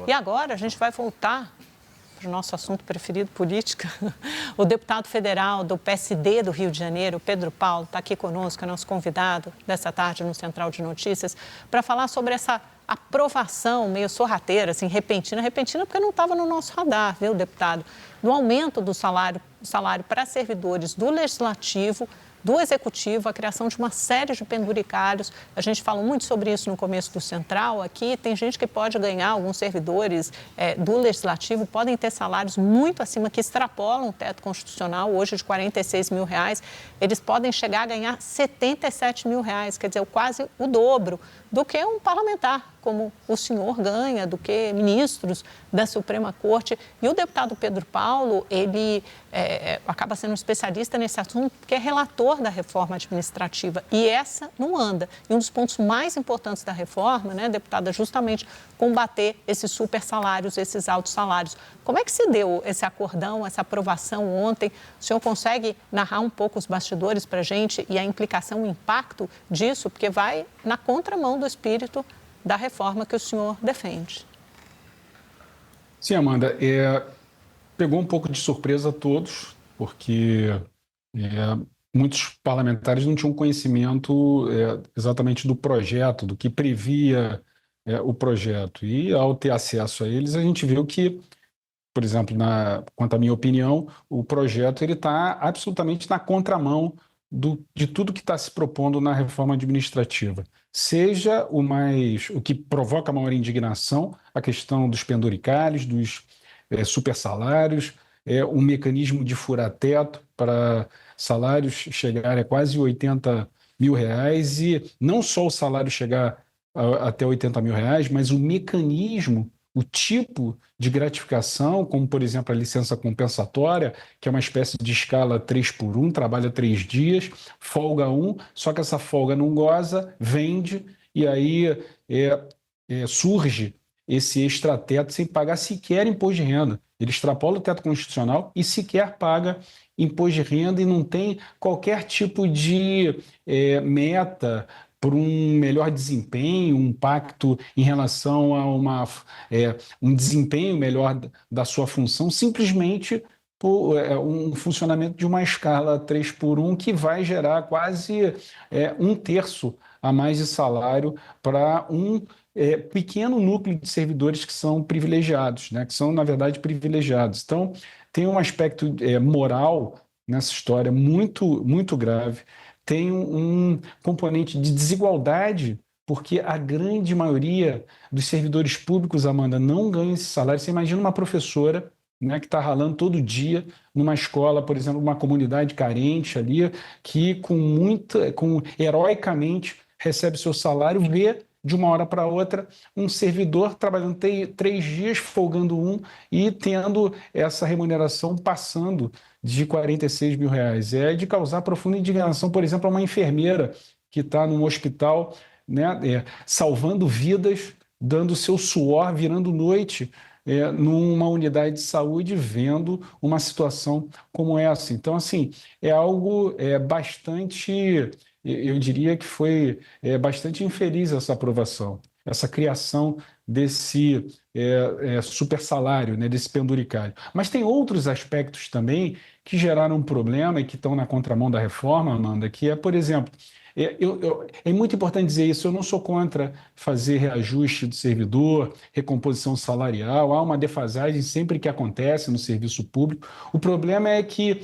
E agora a gente vai voltar para o nosso assunto preferido, política. O deputado federal do PSD do Rio de Janeiro, Pedro Paulo, está aqui conosco, é nosso convidado dessa tarde no Central de Notícias, para falar sobre essa aprovação meio sorrateira, assim, repentina porque não estava no nosso radar, viu, deputado? Do aumento do salário para servidores do Legislativo, do Executivo, a criação de uma série de penduricários. A gente falou muito sobre isso no começo do Central aqui. Tem gente que pode ganhar, alguns servidores do Legislativo podem ter salários muito acima, que extrapolam o teto constitucional, hoje de R$46 mil. Eles podem chegar a ganhar R$77 mil, quer dizer, quase o dobro do que um parlamentar, como o senhor ganha, do que ministros da Suprema Corte. E o deputado Pedro Paulo, ele acaba sendo um especialista nesse assunto, porque é relator da reforma administrativa. E essa não anda. E um dos pontos mais importantes da reforma, né, deputada, é justamente combater esses super salários, esses altos salários. Como é que se deu esse acordão, essa aprovação ontem? O senhor consegue narrar um pouco os bastidores para a gente e a implicação, o impacto disso? Porque vai na contramão do espírito da reforma que o senhor defende. Sim, Amanda, pegou um pouco de surpresa a todos, porque muitos parlamentares não tinham conhecimento exatamente do projeto, do que previa o projeto. E, ao ter acesso a eles, a gente viu que, por exemplo, quanto à minha opinião, o projeto está absolutamente na contramão de tudo que está se propondo na reforma administrativa. Seja o que provoca maior indignação, a questão dos penduricários, dos supersalários, um mecanismo de furar-teto para salários chegarem a quase R$80 mil, e não só o salário chegar até R$80 mil, mas o mecanismo, o tipo de gratificação, como, por exemplo, a licença compensatória, que é uma espécie de escala 3x1, trabalha 3 dias, folga 1, só que essa folga não goza, vende, e aí surge esse extrateto sem pagar sequer imposto de renda. Ele extrapola o teto constitucional e sequer paga imposto de renda e não tem qualquer tipo de meta por um melhor desempenho, um pacto em relação a um desempenho melhor da sua função, simplesmente por um funcionamento de uma escala 3x1 que vai gerar quase 1/3 a mais de salário para um pequeno núcleo de servidores que são privilegiados, né, que são, na verdade, privilegiados. Então, tem um aspecto moral nessa história muito, muito grave. Tem um componente de desigualdade, porque a grande maioria dos servidores públicos, Amanda, não ganha esse salário. Você imagina uma professora, né, que está ralando todo dia numa escola, por exemplo, uma comunidade carente ali, que heroicamente recebe seu salário, vê de uma hora para outra um servidor trabalhando 3 dias, folgando 1 e tendo essa remuneração passando de R$46 mil. É de causar profunda indignação, por exemplo, a uma enfermeira que está num hospital, né, salvando vidas, dando seu suor, virando noite numa unidade de saúde, vendo uma situação como essa. Então, assim, é algo bastante, eu diria que foi bastante infeliz essa aprovação, essa criação desse super salário, né, desse penduricário. Mas tem outros aspectos também que geraram um problema e que estão na contramão da reforma, Amanda, que é, por exemplo, é muito importante dizer isso, eu não sou contra fazer reajuste do servidor, recomposição salarial, há uma defasagem sempre que acontece no serviço público. O problema é que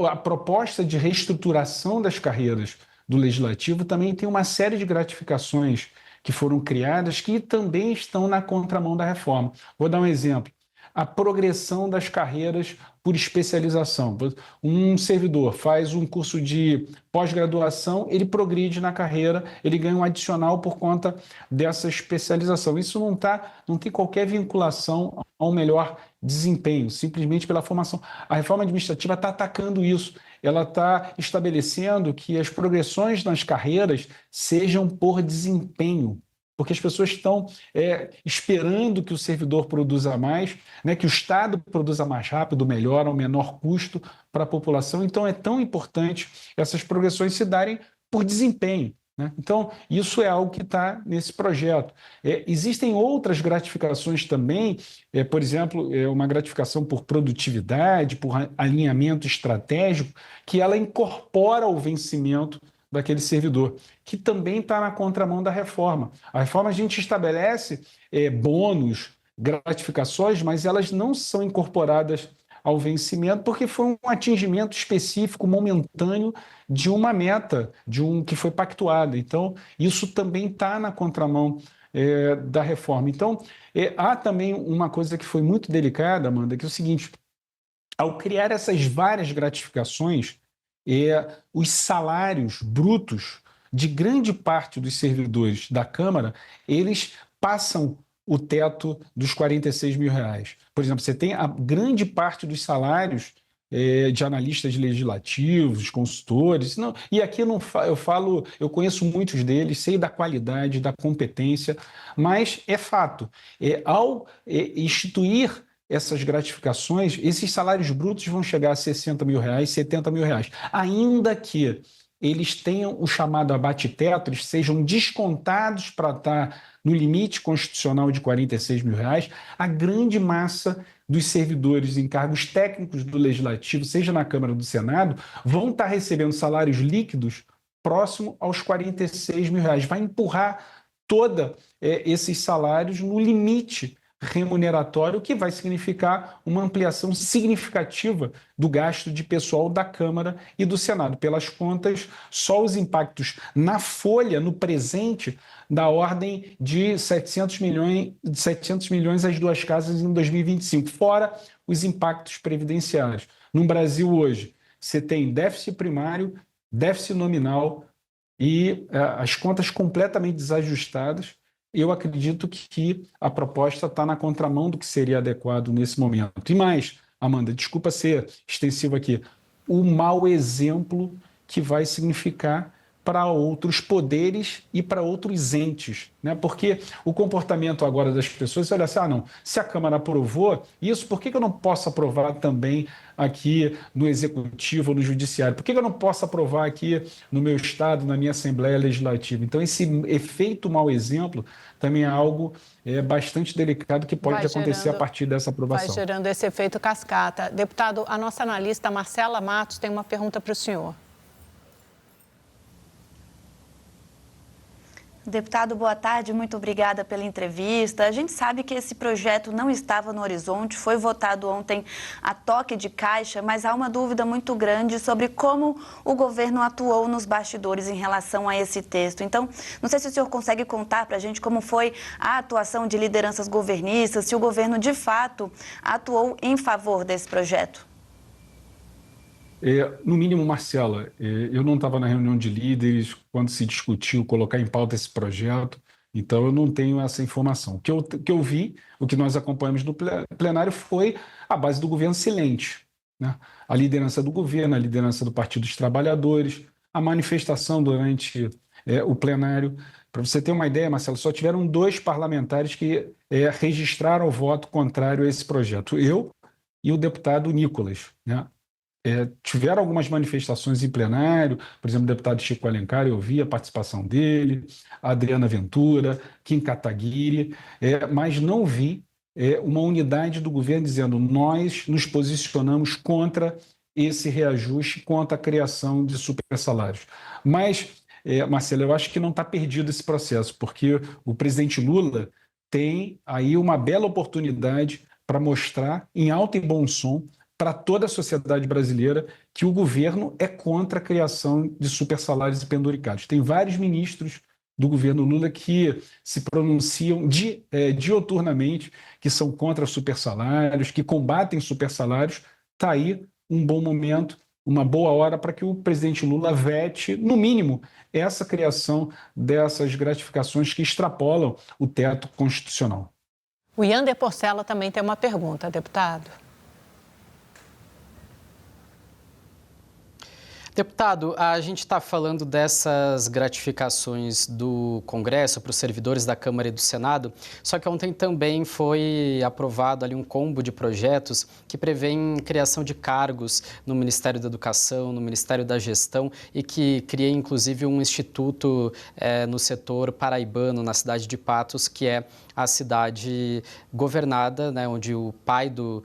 a proposta de reestruturação das carreiras do Legislativo também tem uma série de gratificações que foram criadas que também estão na contramão da reforma. Vou dar um exemplo. A progressão das carreiras por especialização. Um servidor faz um curso de pós-graduação, ele progride na carreira, ele ganha um adicional por conta dessa especialização. Isso não tem qualquer vinculação ao melhor desempenho, simplesmente pela formação. A reforma administrativa está atacando isso. Ela está estabelecendo que as progressões nas carreiras sejam por desempenho, porque as pessoas estão esperando que o servidor produza mais, né, que o Estado produza mais rápido, melhor, ao menor custo para a população. Então, é tão importante essas progressões se darem por desempenho. né? Então, isso é algo que está nesse projeto. Existem outras gratificações também, por exemplo, uma gratificação por produtividade, por alinhamento estratégico, que ela incorpora o vencimento daquele servidor, que também está na contramão da reforma. A reforma a gente estabelece bônus, gratificações, mas elas não são incorporadas ao vencimento porque foi um atingimento específico, momentâneo, de uma meta, que foi pactuada. Então, isso também está na contramão da reforma. Então, há também uma coisa que foi muito delicada, Amanda, que é o seguinte: ao criar essas várias gratificações, os salários brutos de grande parte dos servidores da Câmara, eles passam o teto dos R$ 46.000. Por exemplo, você tem a grande parte dos salários de analistas legislativos, consultores, não, e aqui eu conheço muitos deles, sei da qualidade, da competência, mas é fato, ao instituir essas gratificações, esses salários brutos vão chegar a R$ 60.000, R$ 70.000, ainda que eles tenham o chamado abate-teto, eles sejam descontados para estar no limite constitucional de R$ 46.000, a grande massa dos servidores em cargos técnicos do Legislativo, seja na Câmara ou do Senado, vão estar recebendo salários líquidos próximo aos R$ 46.000. Vai empurrar todos esses salários no limite remuneratório, que vai significar uma ampliação significativa do gasto de pessoal da Câmara e do Senado. Pelas contas, só os impactos na folha, no presente, da ordem de 700 milhões às duas casas em 2025, fora os impactos previdenciários. No Brasil hoje, você tem déficit primário, déficit nominal e as contas completamente desajustadas. Eu acredito que a proposta está na contramão do que seria adequado nesse momento. E mais, Amanda, desculpa ser extensivo aqui, o mau exemplo que vai significar para outros poderes e para outros entes, né? Porque o comportamento agora das pessoas, olha assim, não, se a Câmara aprovou isso, por que eu não posso aprovar também aqui no Executivo ou no Judiciário? Por que eu não posso aprovar aqui no meu Estado, na minha Assembleia Legislativa? Então, esse efeito mau exemplo também é algo bastante delicado que pode acontecer a partir dessa aprovação. Vai gerando esse efeito cascata. Deputado, a nossa analista Marcela Matos tem uma pergunta para o senhor. Deputado, boa tarde, muito obrigada pela entrevista. A gente sabe que esse projeto não estava no horizonte, foi votado ontem a toque de caixa, mas há uma dúvida muito grande sobre como o governo atuou nos bastidores em relação a esse texto. Então, não sei se o senhor consegue contar para a gente como foi a atuação de lideranças governistas, se o governo de fato atuou em favor desse projeto. No mínimo, Marcela, eu não estava na reunião de líderes quando se discutiu colocar em pauta esse projeto, então eu não tenho essa informação. O que eu vi, o que nós acompanhamos no plenário foi a base do governo silente, né? A liderança do governo, a liderança do Partido dos Trabalhadores, a manifestação durante o plenário. Para você ter uma ideia, Marcelo, só tiveram 2 parlamentares que registraram o voto contrário a esse projeto, eu e o deputado Nicolas, né? Tiveram algumas manifestações em plenário, por exemplo, o deputado Chico Alencar, eu vi a participação dele, a Adriana Ventura, Kim Kataguiri, mas não vi uma unidade do governo dizendo nós nos posicionamos contra esse reajuste, contra a criação de supersalários. Mas, Marcelo, eu acho que não está perdido esse processo, porque o presidente Lula tem aí uma bela oportunidade para mostrar em alto e bom som para toda a sociedade brasileira que o governo é contra a criação de supersalários e penduricados. Tem vários ministros do governo Lula que se pronunciam dioturnamente, que são contra supersalários, que combatem supersalários. Está aí um bom momento, uma boa hora para que o presidente Lula vete, no mínimo, essa criação dessas gratificações que extrapolam o teto constitucional. O Yander Porcela também tem uma pergunta, deputado. Deputado, a gente está falando dessas gratificações do Congresso para os servidores da Câmara e do Senado, só que ontem também foi aprovado ali um combo de projetos que prevêem criação de cargos no Ministério da Educação, no Ministério da Gestão e que cria inclusive um instituto no setor paraibano, na cidade de Patos, que é a cidade governada, né, onde o pai do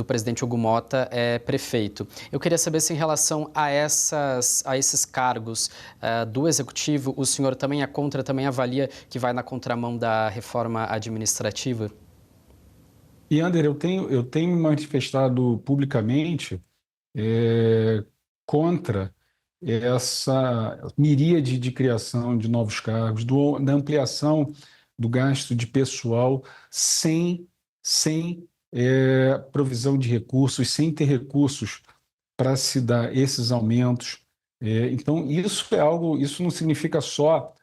presidente Hugo Motta é prefeito. Eu queria saber se em relação a esses cargos do Executivo, o senhor também é contra, também avalia que vai na contramão da reforma administrativa? E, Ander, eu tenho me manifestado publicamente contra essa miríade de criação de novos cargos, da ampliação do gasto de pessoal sem provisão de recursos, sem ter recursos para se dar esses aumentos. Então, isso não significa só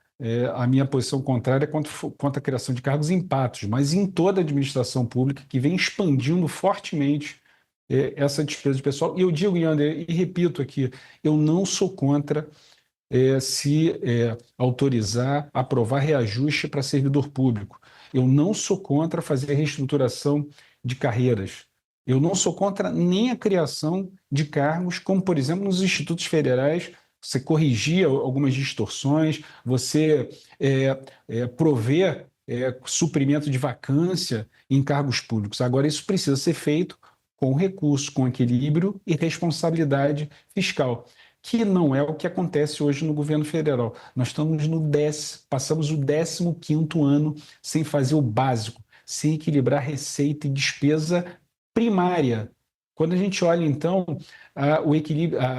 a minha posição contrária quanto à criação de cargos em Patos, mas em toda a administração pública que vem expandindo fortemente essa despesa de pessoal. E eu digo, Yander, e repito aqui, eu não sou contra autorizar, aprovar reajuste para servidor público. Eu não sou contra fazer reestruturação de carreiras. Eu não sou contra nem a criação de cargos, como, por exemplo, nos institutos federais, você corrigir algumas distorções, você prover suprimento de vacância em cargos públicos. Agora, isso precisa ser feito com recurso, com equilíbrio e responsabilidade fiscal, que não é o que acontece hoje no governo federal. Nós estamos passamos o 15º ano sem fazer o básico, sem equilibrar receita e despesa primária. Quando a gente olha, então,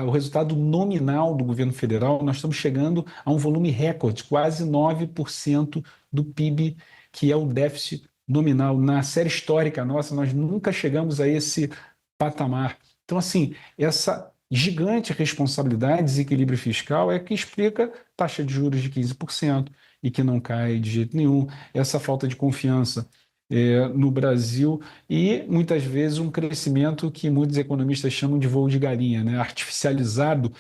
o resultado nominal do governo federal, nós estamos chegando a um volume recorde, quase 9% do PIB, que é o déficit nominal. Na série histórica nossa, nós nunca chegamos a esse patamar. Então, assim, essa gigante responsabilidade, desequilíbrio fiscal é que explica taxa de juros de 15% e que não cai de jeito nenhum, essa falta de confiança no Brasil e, muitas vezes, um crescimento que muitos economistas chamam de voo de galinha, né? Artificializado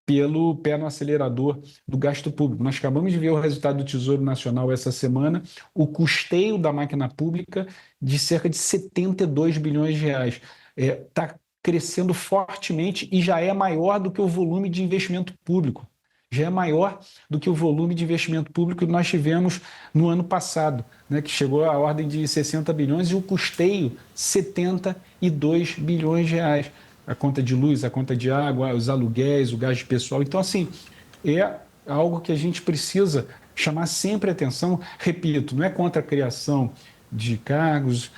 pelo pé no acelerador do gasto público. Nós acabamos de ver o resultado do Tesouro Nacional essa semana, o custeio da máquina pública de cerca de 72 bilhões de reais. Está crescendo fortemente e já é maior do que o volume de investimento público. Já é maior do que o volume de investimento público que nós tivemos no ano passado, né, que chegou à ordem de 60 bilhões e o custeio 72 bilhões de reais. A conta de luz, a conta de água, os aluguéis, o gasto pessoal. Então, assim, é algo que a gente precisa chamar sempre atenção. Repito, não é contra a criação de cargos,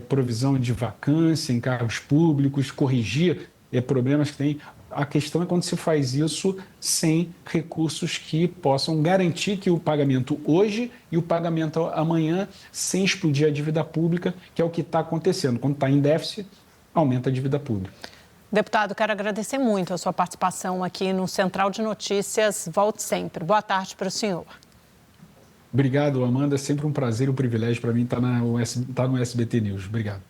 provisão de vacância em cargos públicos, corrigir problemas que tem. A questão é quando se faz isso sem recursos que possam garantir que o pagamento hoje e o pagamento amanhã, sem explodir a dívida pública, que é o que está acontecendo. Quando está em déficit, aumenta a dívida pública. Deputado, quero agradecer muito a sua participação aqui no Central de Notícias. Volte sempre. Boa tarde para o senhor. Obrigado, Amanda. É sempre um prazer e um privilégio para mim estar no SBT News. Obrigado.